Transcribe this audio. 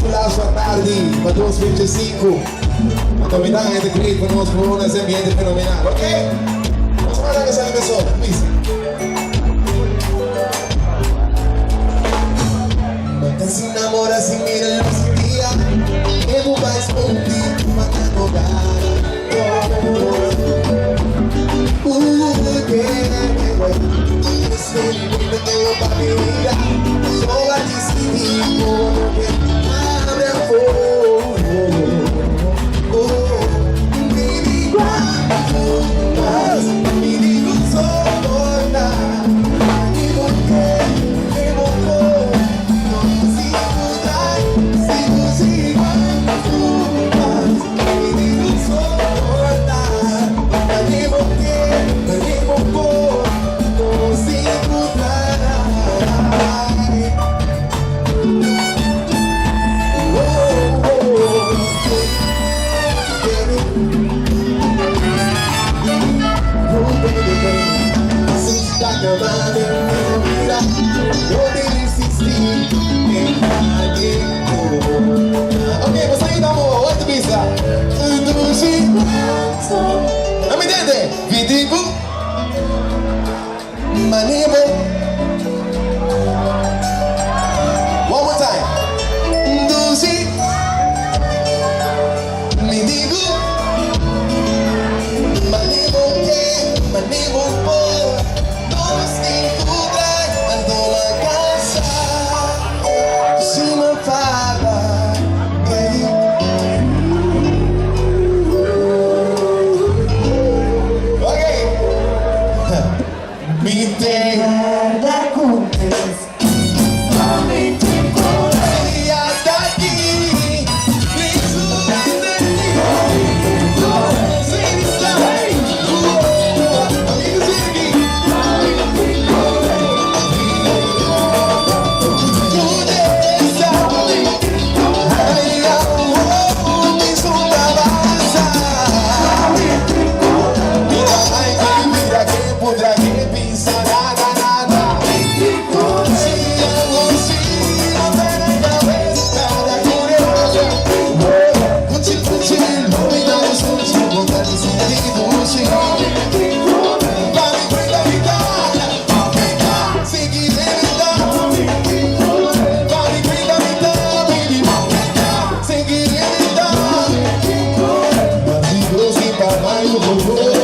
Laço à tarde, para 2h25. A convidada é de Cristo, vamos por esse ambiente fenomenal, ok? Vamos falar com essa pessoa, please. Mata se namora, se mira no dia. E tu vais contigo, mata no gar. Esse menino tem uma barriga. Só a decidir como que abre a fogo. Baby, quando mas me digo soporta. E porque me mudou. Não consigo dar, sigo mas me digo soporta. Me porque me mudou. Não consigo dar. Ok, você ainda amor, outro pizza. Não me entende? Vidigo Manibo. One more time. Duzi Me digo Manibo que Manibo por Nos encontrar ando na casa Se não fala Ok Me tem Guarda com Deus. Mas e doce, papai, eu vou